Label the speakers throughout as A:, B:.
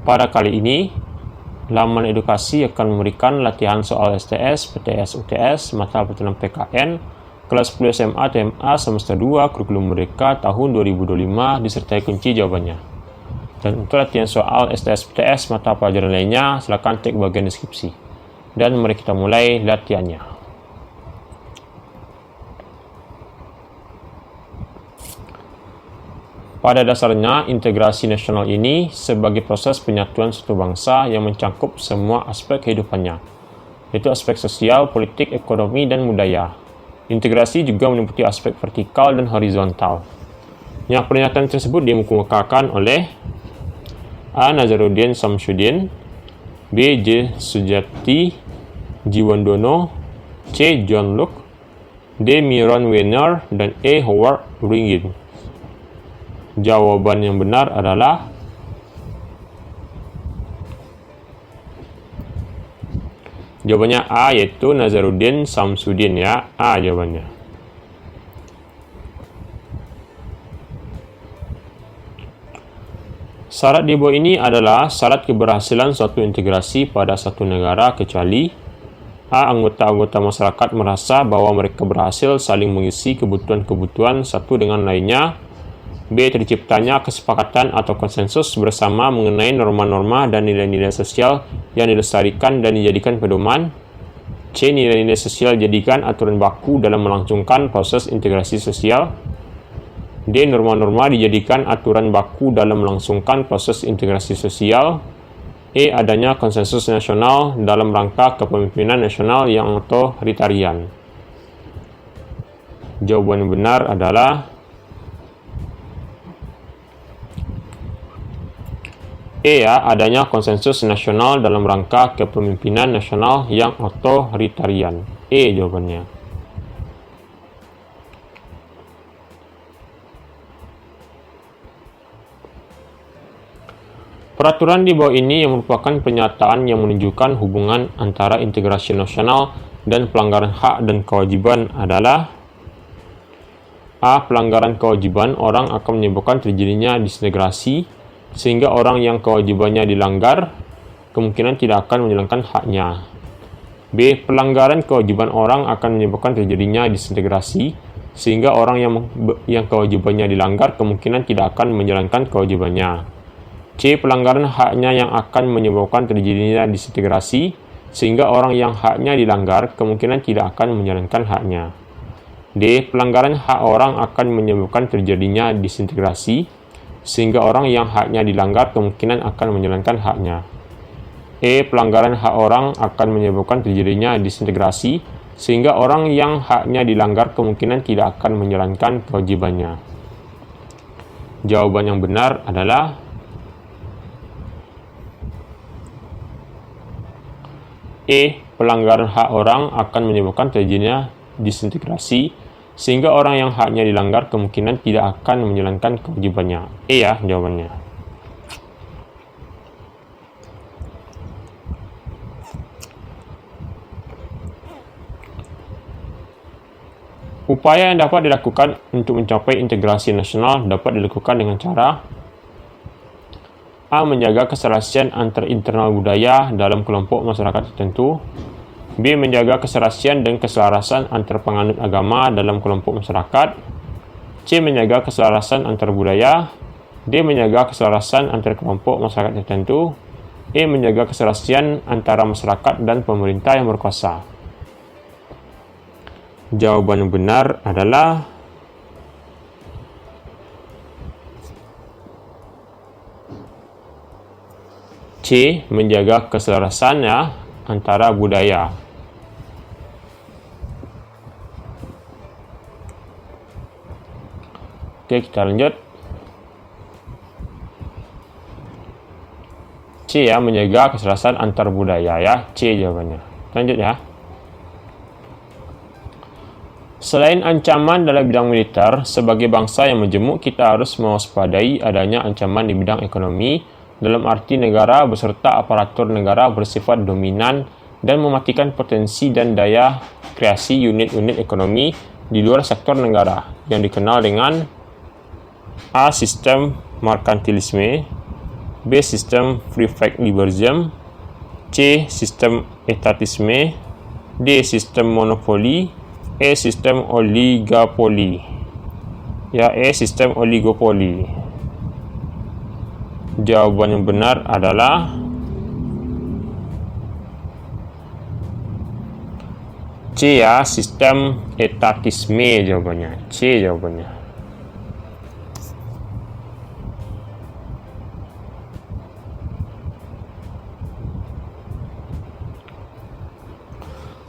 A: Pada kali ini, laman edukasi akan memberikan latihan soal STS, PTS, UTS, mata pelajaran PKN, kelas 10 SMA, TMA, semester 2, kurikulum Merdeka tahun 2025 disertai kunci jawabannya. Dan untuk latihan soal STS, PTS, mata pelajaran lainnya, silakan cek bagian deskripsi. Dan mari kita mulai latihannya. Pada dasarnya, integrasi nasional ini sebagai proses penyatuan suatu bangsa yang mencakup semua aspek kehidupannya, yaitu aspek sosial, politik, ekonomi, dan budaya. Integrasi juga meliputi aspek vertikal dan horizontal. Yang pernyataan tersebut dikemukakan oleh A. Nazaruddin Samsudin, B. J. Sujati Jiwandono, C. John Locke, D. Myron Weiner, dan E. Howard Ringin. Jawaban yang benar adalah jawabannya A, yaitu Nazaruddin Samsudin, ya. A jawabannya. Syarat di bawah ini adalah syarat keberhasilan suatu integrasi pada satu negara kecuali A. Anggota-anggota masyarakat merasa bahwa mereka berhasil saling mengisi kebutuhan-kebutuhan satu dengan lainnya. B. Terciptanya kesepakatan atau konsensus bersama mengenai norma-norma dan nilai-nilai sosial yang dilestarikan dan dijadikan pedoman. C. Nilai-nilai sosial dijadikan aturan baku dalam melangsungkan proses integrasi sosial. D. Norma-norma dijadikan aturan baku dalam melangsungkan proses integrasi sosial. E. Adanya konsensus nasional dalam rangka kepemimpinan nasional yang otoritarian. Jawaban yang benar adalah E, ya, adanya konsensus nasional dalam rangka kepemimpinan nasional yang otoritarian. E jawabannya. Peraturan di bawah ini yang merupakan pernyataan yang menunjukkan hubungan antara integrasi nasional dan pelanggaran hak dan kewajiban adalah A. Pelanggaran kewajiban orang akan menyebabkan terjadinya disintegrasi, sehingga orang yang kewajibannya dilanggar kemungkinan tidak akan menjalankan haknya. B. Pelanggaran kewajiban orang akan menyebabkan terjadinya disintegrasi, sehingga orang yang kewajibannya dilanggar kemungkinan tidak akan menjalankan kewajibannya. C. Pelanggaran haknya yang akan menyebabkan terjadinya disintegrasi, sehingga orang yang haknya dilanggar kemungkinan tidak akan menjalankan haknya. D. Pelanggaran hak orang akan menyebabkan terjadinya disintegrasi, sehingga orang yang haknya dilanggar kemungkinan akan menjalankan haknya. E. Pelanggaran hak orang akan menyebabkan terjadinya disintegrasi, sehingga orang yang haknya dilanggar kemungkinan tidak akan menjalankan kewajibannya. Jawaban yang benar adalah E. Pelanggaran hak orang akan menyebabkan terjadinya disintegrasi, sehingga orang yang haknya dilanggar kemungkinan tidak akan menjalankan kewajibannya. E, ya, jawabannya. Upaya yang dapat dilakukan untuk mencapai integrasi nasional dapat dilakukan dengan cara A. Menjaga keserasian antar internal budaya dalam kelompok masyarakat tertentu. B. Menjaga keserasian dan keselarasan antar penganut agama dalam kelompok masyarakat. C. Menjaga keselarasan antar budaya. D. Menjaga keselarasan antar kelompok masyarakat tertentu. E. Menjaga keserasian antara masyarakat dan pemerintah yang berkuasa. Jawaban yang benar adalah C. Menjaga keselarasan, ya, antara budaya. Oke, kita lanjut. C, ya, menjaga keselarasan antar budaya, ya. C jawabannya. Lanjut, ya. Selain ancaman dalam bidang militer, sebagai bangsa yang majemuk, kita harus mewaspadai adanya ancaman di bidang ekonomi, dalam arti negara beserta aparatur negara bersifat dominan dan mematikan potensi dan daya kreasi unit-unit ekonomi di luar sektor negara, yang dikenal dengan A. Sistem merkantilisme, B. Sistem prefect liberalism, C. Sistem etatisme, D. Sistem monopoli, E. Sistem oligopoli. Ya, E. Sistem oligopoli. Jawaban yang benar adalah C, ya, sistem etatisme jawabannya. C jawabannya.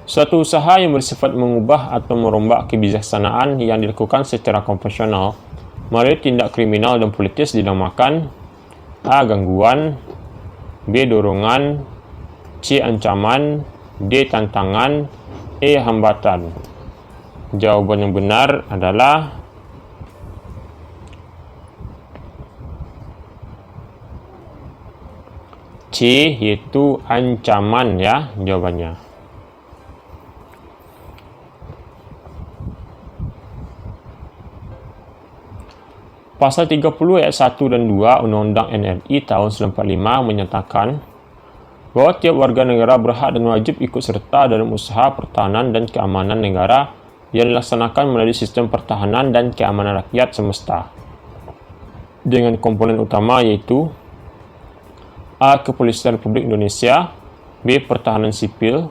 A: Suatu usaha yang bersifat mengubah atau merombak kebijaksanaan yang dilakukan secara konvensional melalui tindak kriminal dan politis dinamakan A. Gangguan, B. Dorongan, C. Ancaman, D. Tantangan, E. Hambatan. Jawaban yang benar adalah C, yaitu ancaman, ya, jawabannya. Pasal 30 ayat 1 dan 2 Undang-Undang NRI tahun 1945 menyatakan bahwa tiap warga negara berhak dan wajib ikut serta dalam usaha pertahanan dan keamanan negara yang dilaksanakan melalui sistem pertahanan dan keamanan rakyat semesta dengan komponen utama yaitu A. Kepolisian Republik Indonesia, B. Pertahanan Sipil,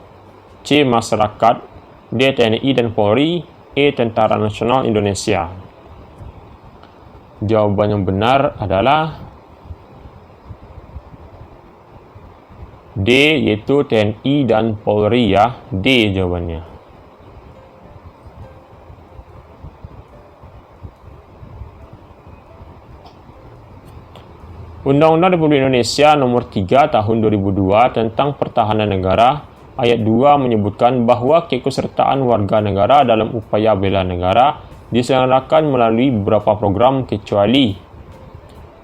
A: C. Masyarakat, D. TNI dan Polri, E. Tentara Nasional Indonesia. Jawaban yang benar adalah D, yaitu TNI dan Polri, ya. D jawabannya. Undang-Undang Republik Indonesia Nomor 3 Tahun 2002 tentang Pertahanan Negara ayat 2 menyebutkan bahwa keikutsertaan warga negara dalam upaya bela negara diselenggarakan melalui beberapa program kecuali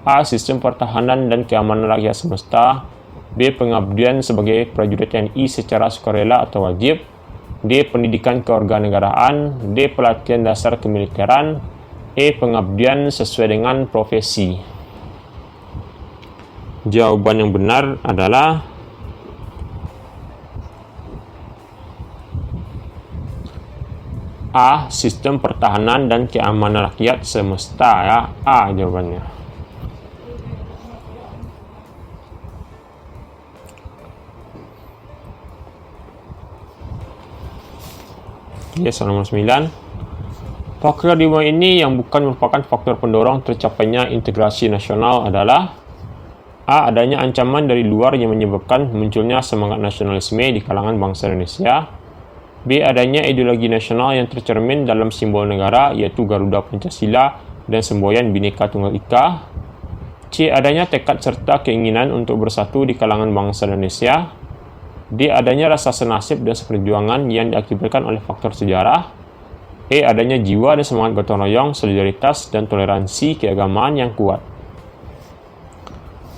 A: A. Sistem pertahanan dan keamanan rakyat semesta, B. Pengabdian sebagai prajurit TNI secara sukarela atau wajib, D. Pendidikan kewarganegaraan, D. Pelatihan dasar kemiliteran, E. Pengabdian sesuai dengan profesi. Jawaban yang benar adalah A. Sistem pertahanan dan keamanan rakyat semesta, ya. A jawabannya. Soal nomor 9. Faktor di bawah ini yang bukan merupakan faktor pendorong tercapainya integrasi nasional adalah A. Adanya ancaman dari luar yang menyebabkan munculnya semangat nasionalisme di kalangan bangsa Indonesia. B. Adanya ideologi nasional yang tercermin dalam simbol negara yaitu Garuda Pancasila dan semboyan Bhinneka Tunggal Ika. C. Adanya tekad serta keinginan untuk bersatu di kalangan bangsa Indonesia. D. Adanya rasa senasib dan seperjuangan yang diakibatkan oleh faktor sejarah. E. Adanya jiwa dan semangat gotong royong, solidaritas, dan toleransi keagamaan yang kuat.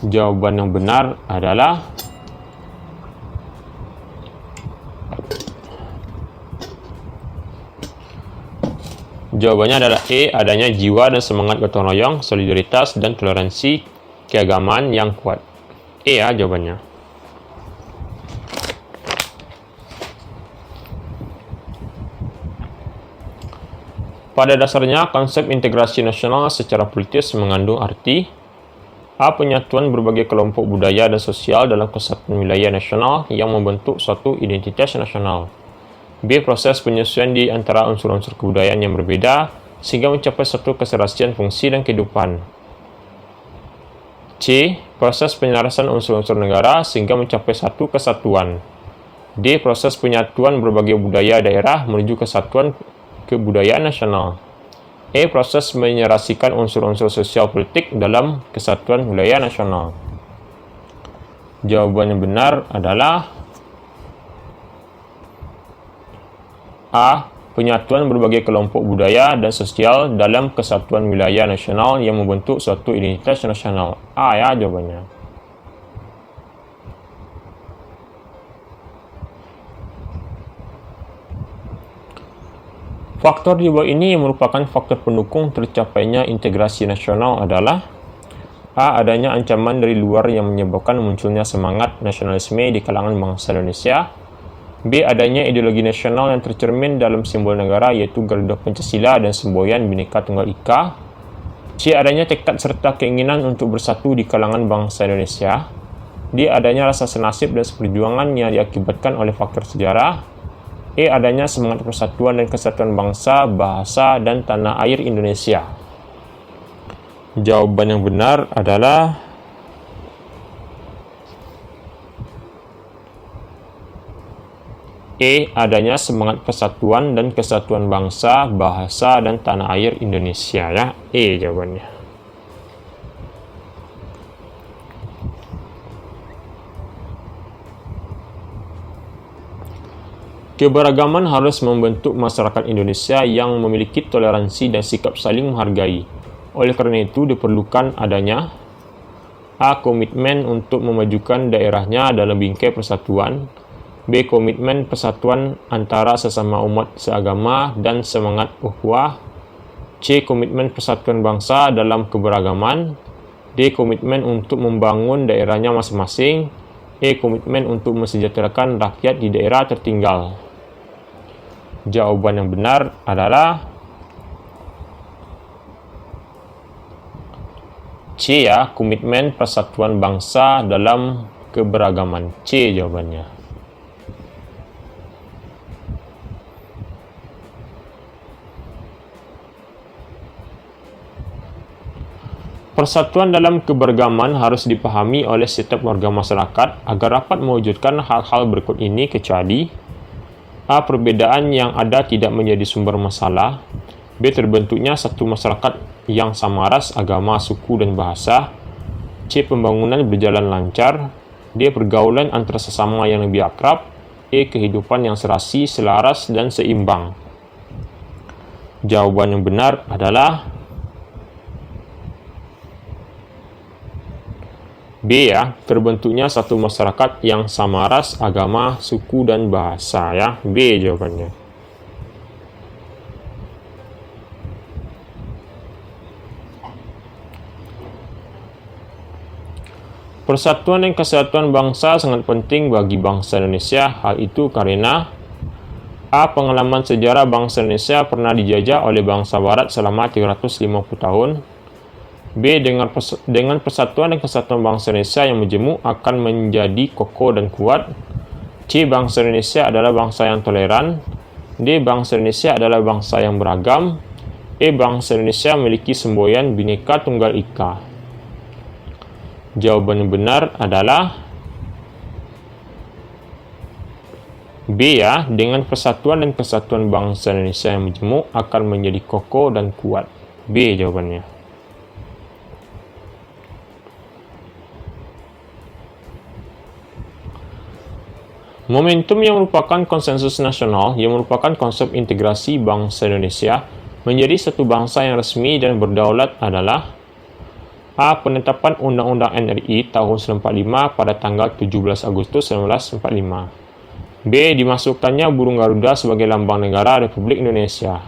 A: Jawaban yang benar adalah jawabannya adalah E. Adanya jiwa dan semangat gotong royong, solidaritas, dan toleransi keagamaan yang kuat. E, ya, jawabannya. Pada dasarnya, konsep integrasi nasional secara politis mengandung arti A. Penyatuan berbagai kelompok budaya dan sosial dalam kesatuan wilayah nasional yang membentuk suatu identitas nasional. B. Proses penyesuaian di antara unsur-unsur kebudayaan yang berbeda sehingga mencapai suatu keserasian fungsi dan kehidupan. C. Proses penyelarasan unsur-unsur negara sehingga mencapai satu kesatuan. D. Proses penyatuan berbagai budaya daerah menuju kesatuan kebudayaan nasional. E. Proses menyerasikan unsur-unsur sosial politik dalam kesatuan wilayah nasional. Jawaban yang benar adalah A. Penyatuan berbagai kelompok budaya dan sosial dalam kesatuan wilayah nasional yang membentuk suatu identitas nasional. A, ya, jawabannya. Faktor di bawah ini yang merupakan faktor pendukung tercapainya integrasi nasional adalah A. Adanya ancaman dari luar yang menyebabkan munculnya semangat nasionalisme di kalangan bangsa Indonesia. B. Adanya ideologi nasional yang tercermin dalam simbol negara yaitu Garuda Pancasila dan semboyan Bhinneka Tunggal Ika. C. Adanya tekad serta keinginan untuk bersatu di kalangan bangsa Indonesia. D. Adanya rasa senasib dan seperjuangan yang diakibatkan oleh faktor sejarah. E. Adanya semangat persatuan dan kesatuan bangsa, bahasa, dan tanah air Indonesia. Jawaban yang benar adalah E. Adanya semangat persatuan dan kesatuan bangsa, bahasa, dan tanah air Indonesia, ya. E jawabannya. Keberagaman harus membentuk masyarakat Indonesia yang memiliki toleransi dan sikap saling menghargai. Oleh karena itu, diperlukan adanya A. Komitmen untuk memajukan daerahnya dalam bingkai persatuan. B. Komitmen persatuan antara sesama umat seagama dan semangat ukhuwah. C. Komitmen persatuan bangsa dalam keberagaman. D. Komitmen untuk membangun daerahnya masing-masing. E. Komitmen untuk mensejahterakan rakyat di daerah tertinggal. Jawaban yang benar adalah C, ya, komitmen persatuan bangsa dalam keberagaman. C jawabannya. Persatuan dalam keberagaman harus dipahami oleh setiap warga masyarakat agar dapat mewujudkan hal-hal berikut ini kecuali A. Perbedaan yang ada tidak menjadi sumber masalah. B. Terbentuknya satu masyarakat yang sama ras, agama, suku, dan bahasa. C. Pembangunan berjalan lancar. D. Pergaulan antara sesama yang lebih akrab. E. Kehidupan yang serasi, selaras, dan seimbang. Jawaban yang benar adalah B, ya, terbentuknya satu masyarakat yang sama ras, agama, suku, dan bahasa, ya. B jawabannya. Persatuan dan kesatuan bangsa sangat penting bagi bangsa Indonesia. Hal itu karena A. Pengalaman sejarah bangsa Indonesia pernah dijajah oleh bangsa Barat selama 350 tahun. B. Dengan persatuan dan kesatuan bangsa Indonesia yang majemuk akan menjadi kokoh dan kuat. C. Bangsa Indonesia adalah bangsa yang toleran. D. Bangsa Indonesia adalah bangsa yang beragam. E. Bangsa Indonesia memiliki semboyan Bhinneka Tunggal Ika. Jawaban yang benar adalah B, ya, dengan persatuan dan kesatuan bangsa Indonesia yang majemuk akan menjadi kokoh dan kuat. B jawabannya. Momentum yang merupakan konsensus nasional yang merupakan konsep integrasi bangsa Indonesia menjadi satu bangsa yang resmi dan berdaulat adalah A. Penetapan Undang-Undang NRI tahun 1945 pada tanggal 17 Agustus 1945. B. Dimasukkannya burung Garuda sebagai lambang negara Republik Indonesia.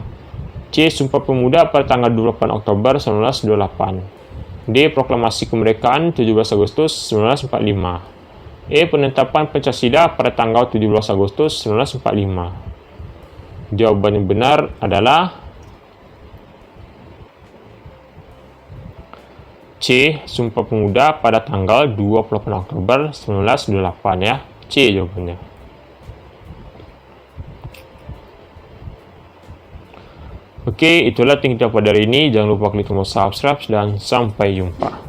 A: C. Sumpah Pemuda pada tanggal 28 Oktober 1928. D. Proklamasi Kemerdekaan 17 Agustus 1945. E. Penetapan Pancasila pada tanggal 17 Agustus 1945. Jawaban yang benar adalah C. Sumpah Pemuda pada tanggal 28 Oktober 1928, ya. C jawabannya. Oke, itulah tinggi pada hari ini. Jangan lupa klik tombol subscribe dan sampai jumpa.